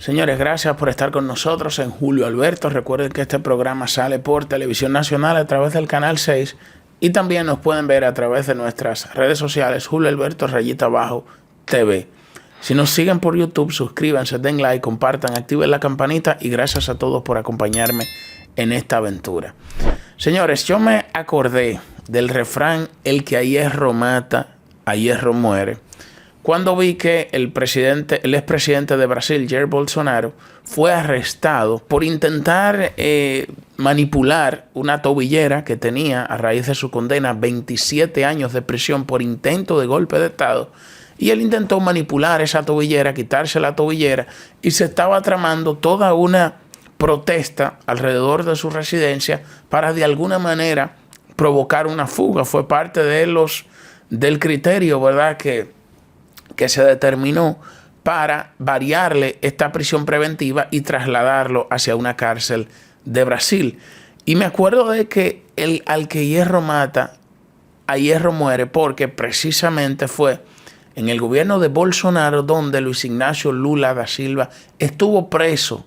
Señores, gracias por estar con nosotros en Julio Alberto. Recuerden que este programa sale por Televisión Nacional a través del Canal 6 y también nos pueden ver a través de nuestras redes sociales Julio Alberto _TV. Si nos siguen por YouTube, suscríbanse, den like, compartan, activen la campanita y gracias a todos por acompañarme en esta aventura. Señores, yo me acordé del refrán "el que a hierro mata, a hierro muere", cuando vi que el expresidente de Brasil, Jair Bolsonaro, fue arrestado por intentar manipular una tobillera que tenía a raíz de su condena 27 años de prisión por intento de golpe de Estado. Y él intentó manipular esa tobillera, quitarse la tobillera, y se estaba tramando toda una protesta alrededor de su residencia para de alguna manera provocar una fuga. Fue parte del criterio, ¿verdad?, que se determinó para variarle esta prisión preventiva y trasladarlo hacia una cárcel de Brasil. Y me acuerdo de que al que hierro mata, a hierro muere, porque precisamente fue en el gobierno de Bolsonaro donde Luis Ignacio Lula da Silva estuvo preso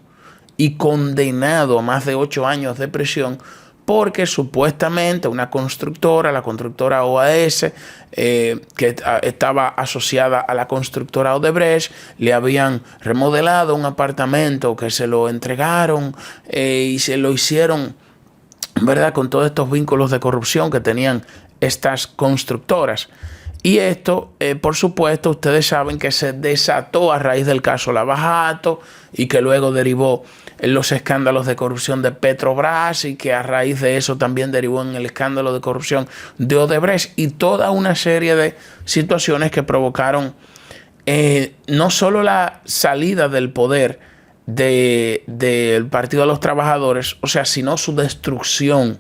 y condenado a más de 8 años de prisión porque supuestamente una constructora, la constructora OAS, que estaba asociada a la constructora Odebrecht, le habían remodelado un apartamento que se lo entregaron y se lo hicieron, ¿verdad?, con todos estos vínculos de corrupción que tenían estas constructoras. Y esto, por supuesto, ustedes saben que se desató a raíz del caso Lava Jato y que luego derivó en los escándalos de corrupción de Petrobras y que a raíz de eso también derivó en el escándalo de corrupción de Odebrecht y toda una serie de situaciones que provocaron no solo la salida del poder del Partido de los Trabajadores, o sea, sino su destrucción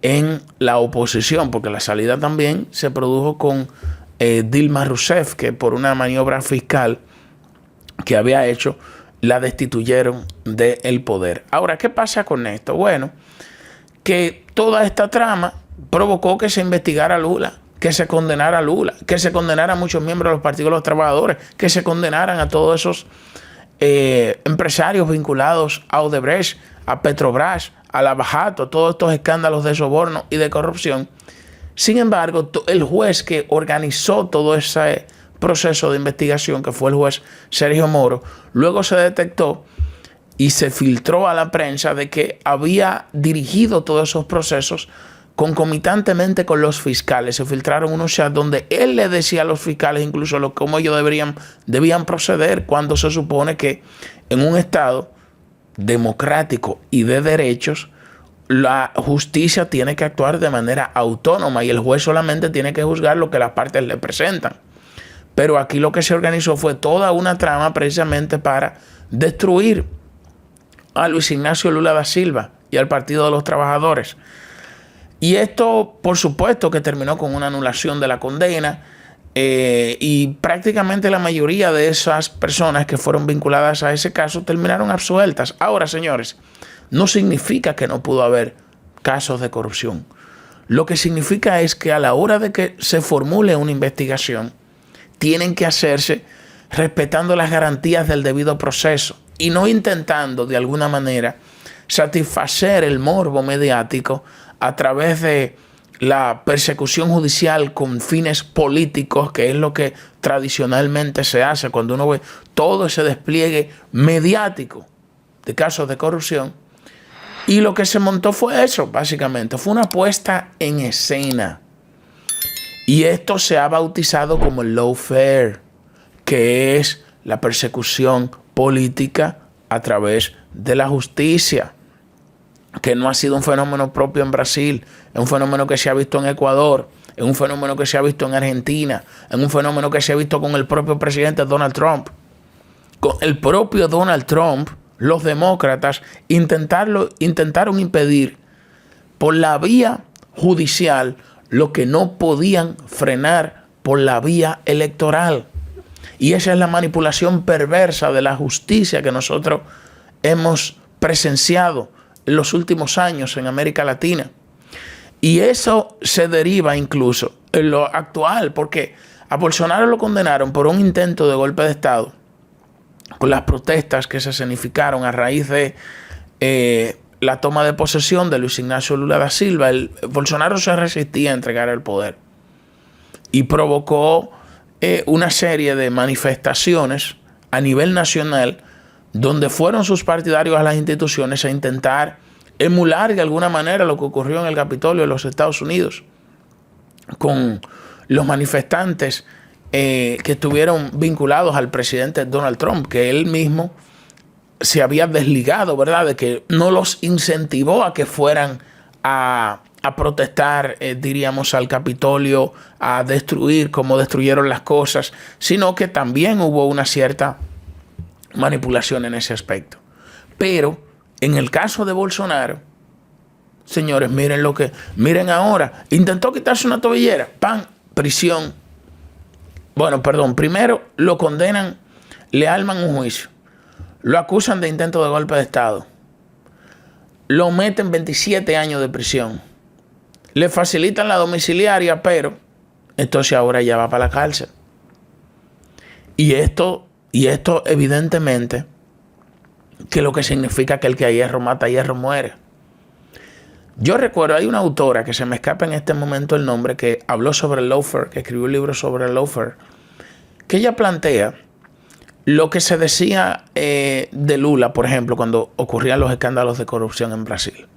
en la oposición, porque la salida también se produjo con Dilma Rousseff, que por una maniobra fiscal que había hecho, la destituyeron del poder. Ahora, ¿qué pasa con esto? Bueno, que toda esta trama provocó que se investigara a Lula, que se condenara a Lula, que se condenara a muchos miembros de los partidos de los trabajadores, que se condenaran a todos esos empresarios vinculados a Odebrecht, a Petrobras, a Lava Jato, todos estos escándalos de soborno y de corrupción. Sin embargo, el juez que organizó todo ese proceso de investigación, que fue el juez Sergio Moro, luego se detectó y se filtró a la prensa de que había dirigido todos esos procesos concomitantemente con los fiscales. Se filtraron unos chats donde él le decía a los fiscales incluso cómo ellos debían proceder, cuando se supone que en un estado democrático y de derechos la justicia tiene que actuar de manera autónoma y el juez solamente tiene que juzgar lo que las partes le presentan. Pero aquí lo que se organizó fue toda una trama precisamente para destruir a Luis Ignacio Lula da Silva y al Partido de los Trabajadores. Y esto, por supuesto, que terminó con una anulación de la condena y prácticamente la mayoría de esas personas que fueron vinculadas a ese caso terminaron absueltas. Ahora, señores, no significa que no pudo haber casos de corrupción. Lo que significa es que a la hora de que se formule una investigación, tienen que hacerse respetando las garantías del debido proceso y no intentando de alguna manera satisfacer el morbo mediático a través de la persecución judicial con fines políticos, que es lo que tradicionalmente se hace cuando uno ve todo ese despliegue mediático de casos de corrupción. Y lo que se montó fue eso, básicamente. Fue una puesta en escena. Y esto se ha bautizado como el lawfare, que es la persecución política a través de la justicia, que no ha sido un fenómeno propio en Brasil, es un fenómeno que se ha visto en Ecuador, es un fenómeno que se ha visto en Argentina, es un fenómeno que se ha visto con el propio presidente Donald Trump. Con el propio Donald Trump, los demócratas intentaron impedir por la vía judicial lo que no podían frenar por la vía electoral. Y esa es la manipulación perversa de la justicia que nosotros hemos presenciado en los últimos años en América Latina. Y eso se deriva incluso en lo actual, porque a Bolsonaro lo condenaron por un intento de golpe de Estado con las protestas que se escenificaron a raíz de la toma de posesión de Luis Ignacio Lula da Silva. Bolsonaro se resistía a entregar el poder y provocó una serie de manifestaciones a nivel nacional donde fueron sus partidarios a las instituciones a intentar emular de alguna manera lo que ocurrió en el Capitolio de los Estados Unidos con los manifestantes que estuvieron vinculados al presidente Donald Trump, que él mismo se había desligado, ¿verdad?, de que no los incentivó a que fueran a protestar, diríamos, al Capitolio, a destruir como destruyeron las cosas, sino que también hubo una cierta manipulación en ese aspecto. Pero en el caso de Bolsonaro, señores, miren ahora, intentó quitarse una tobillera, ¡pam!, prisión. Bueno, perdón, primero lo condenan, le arman un juicio, lo acusan de intento de golpe de Estado, lo meten 27 años de prisión, le facilitan la domiciliaria, pero entonces ahora ya va para la cárcel. Y esto evidentemente, que lo que significa que el que a hierro mata, a hierro muere. Yo recuerdo, hay una autora que se me escapa en este momento el nombre, que habló sobre el lawfare, que escribió un libro sobre el lawfare, que ella plantea lo que se decía de Lula, por ejemplo, cuando ocurrían los escándalos de corrupción en Brasil.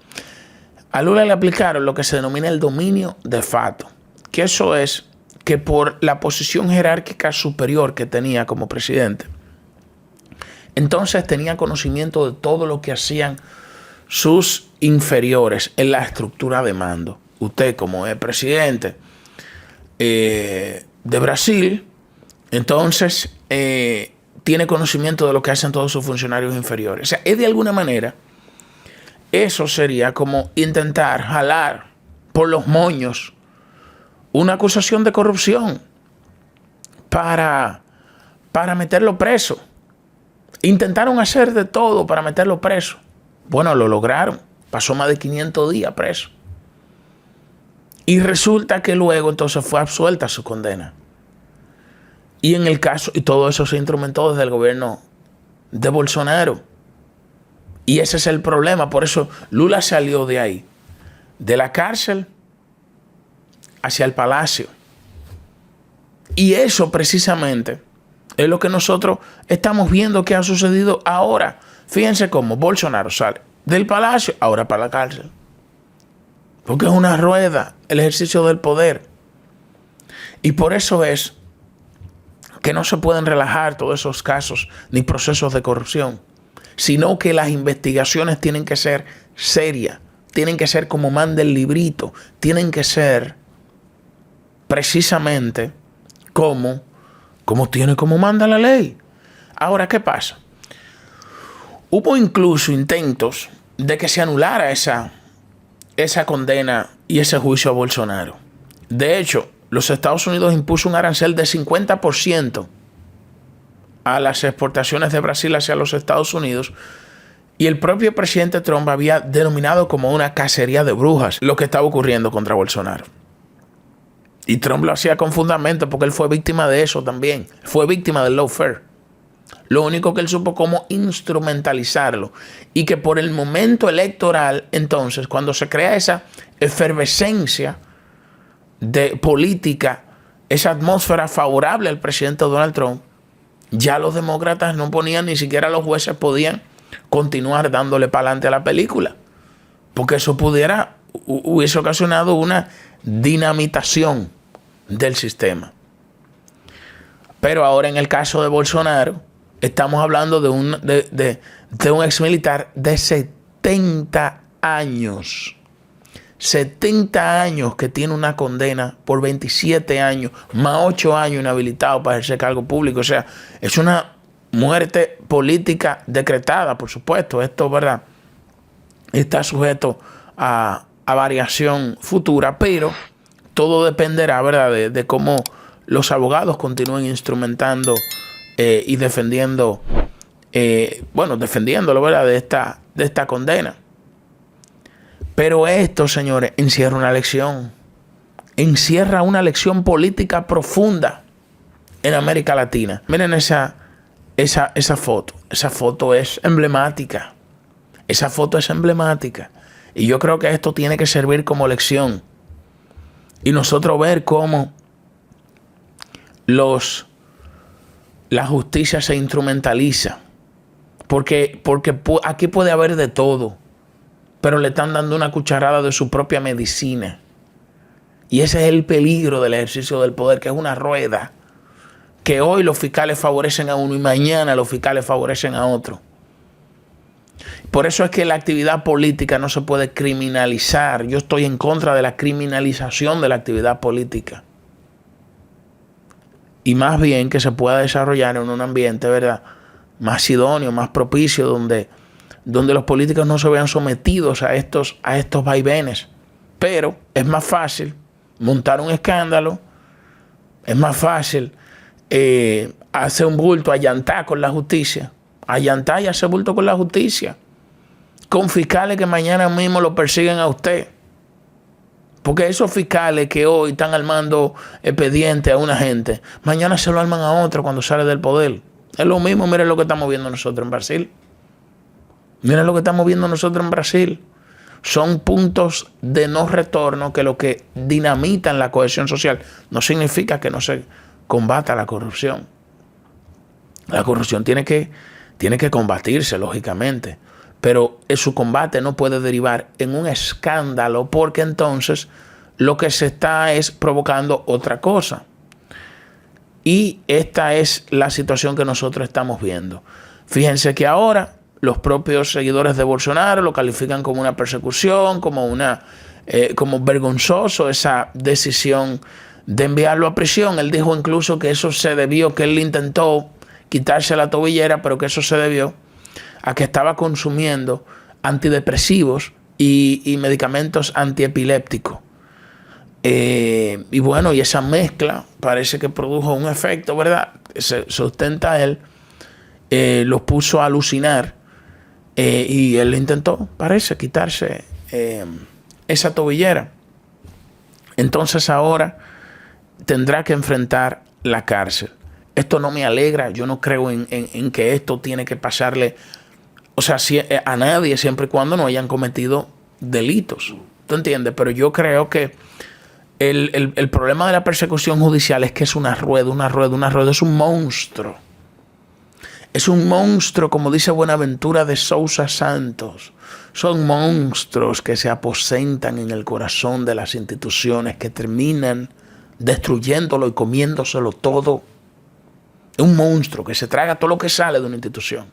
A Lula le aplicaron lo que se denomina el dominio de facto, que eso es que por la posición jerárquica superior que tenía como presidente, entonces tenía conocimiento de todo lo que hacían sus inferiores en la estructura de mando. Usted, como es presidente de Brasil, entonces tiene conocimiento de lo que hacen todos sus funcionarios inferiores. O sea, es de alguna manera, eso sería como intentar jalar por los moños una acusación de corrupción para meterlo preso. Intentaron hacer de todo para meterlo preso. Bueno, lo lograron. Pasó más de 500 días preso. Y resulta que luego entonces fue absuelta su condena. Y en el caso, y todo eso se instrumentó desde el gobierno de Bolsonaro. Y ese es el problema. Por eso Lula salió de ahí, de la cárcel hacia el palacio. Y eso precisamente es lo que nosotros estamos viendo que ha sucedido ahora. Fíjense cómo Bolsonaro sale del palacio, ahora para la cárcel. Porque es una rueda, el ejercicio del poder. Y por eso es que no se pueden relajar todos esos casos ni procesos de corrupción, sino que las investigaciones tienen que ser serias, tienen que ser como manda el librito, tienen que ser precisamente como manda la ley. Ahora, ¿qué pasa? Hubo incluso intentos de que se anulara esa condena y ese juicio a Bolsonaro. De hecho, los Estados Unidos impuso un arancel de 50% a las exportaciones de Brasil hacia los Estados Unidos, y el propio presidente Trump había denominado como una cacería de brujas lo que estaba ocurriendo contra Bolsonaro. Y Trump lo hacía con fundamento porque él fue víctima de eso también. Fue víctima del lawfare. Lo único que él supo cómo instrumentalizarlo. Y que por el momento electoral, entonces, cuando se crea esa efervescencia de política, esa atmósfera favorable al presidente Donald Trump, ya los demócratas no ponían, ni siquiera los jueces podían continuar dándole para adelante a la película. Porque eso hubiese ocasionado una dinamitación del sistema. Pero ahora en el caso de Bolsonaro, estamos hablando de un ex militar de 70 años. 70 años que tiene una condena por 27 años, más 8 años inhabilitado para ejercer cargo público. O sea, es una muerte política decretada, por supuesto. Esto, ¿verdad?, está sujeto a variación futura, pero todo dependerá, ¿verdad?, de cómo los abogados continúen instrumentando y defendiendo, defendiéndolo, ¿verdad?, de esta condena. Pero esto, señores, encierra una lección política profunda en América Latina. Miren esa esa foto es emblemática. Esa foto es emblemática. Y yo creo que esto tiene que servir como lección. Y nosotros ver cómo la justicia se instrumentaliza. Porque aquí puede haber de todo. Pero le están dando una cucharada de su propia medicina. Y ese es el peligro del ejercicio del poder, que es una rueda. Que hoy los fiscales favorecen a uno y mañana los fiscales favorecen a otro. Por eso es que la actividad política no se puede criminalizar. Yo estoy en contra de la criminalización de la actividad política. Y más bien que se pueda desarrollar en un ambiente, ¿verdad?, más idóneo, más propicio, donde los políticos no se vean sometidos a estos vaivenes. Pero es más fácil montar un escándalo, es más fácil hacer un bulto, allantar con la justicia, allantar y hacer bulto con la justicia, con fiscales que mañana mismo lo persiguen a usted. Porque esos fiscales que hoy están armando expediente a una gente, mañana se lo arman a otro cuando sale del poder. Es lo mismo, miren lo que estamos viendo nosotros en Brasil. Miren lo que estamos viendo nosotros en Brasil. Son puntos de no retorno que lo que dinamitan la cohesión social. No significa que no se combata la corrupción. La corrupción tiene que combatirse, lógicamente. Pero su combate no puede derivar en un escándalo, porque entonces lo que se está es provocando otra cosa. Y esta es la situación que nosotros estamos viendo. Fíjense que ahora los propios seguidores de Bolsonaro lo califican como una persecución, como vergonzoso esa decisión de enviarlo a prisión. Él dijo incluso que eso se debió, que él intentó quitarse la tobillera, pero que eso se debió a que estaba consumiendo antidepresivos y medicamentos antiepilépticos. Y bueno, y esa mezcla parece que produjo un efecto, ¿verdad? Se sustenta él, los puso a alucinar, y él intentó, parece, quitarse esa tobillera. Entonces ahora tendrá que enfrentar la cárcel. Esto no me alegra, yo no creo en que esto tiene que pasarle, o sea, a nadie, siempre y cuando no hayan cometido delitos. ¿Tú entiendes? Pero yo creo que el problema de la persecución judicial es que es una rueda, es un monstruo. Es un monstruo, como dice Buenaventura de Sousa Santos. Son monstruos que se aposentan en el corazón de las instituciones, que terminan destruyéndolo y comiéndoselo todo. Es un monstruo que se traga todo lo que sale de una institución.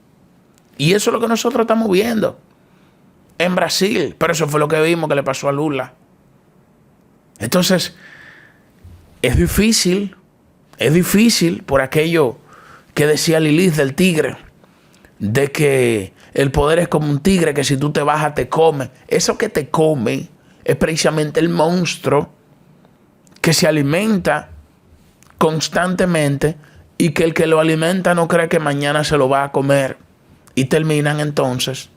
Y eso es lo que nosotros estamos viendo en Brasil. Pero eso fue lo que vimos que le pasó a Lula. Entonces, es difícil por aquello que decía Lilith del tigre, de que el poder es como un tigre que si tú te bajas te come. Eso que te come es precisamente el monstruo que se alimenta constantemente y que el que lo alimenta no cree que mañana se lo va a comer. Y termina entonces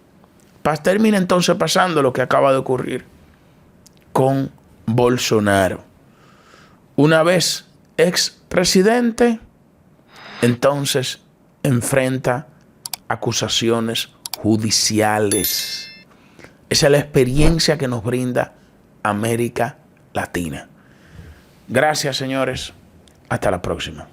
pasando lo que acaba de ocurrir con Bolsonaro. Una vez expresidente, entonces enfrenta acusaciones judiciales. Esa es la experiencia que nos brinda América Latina. Gracias, señores. Hasta la próxima.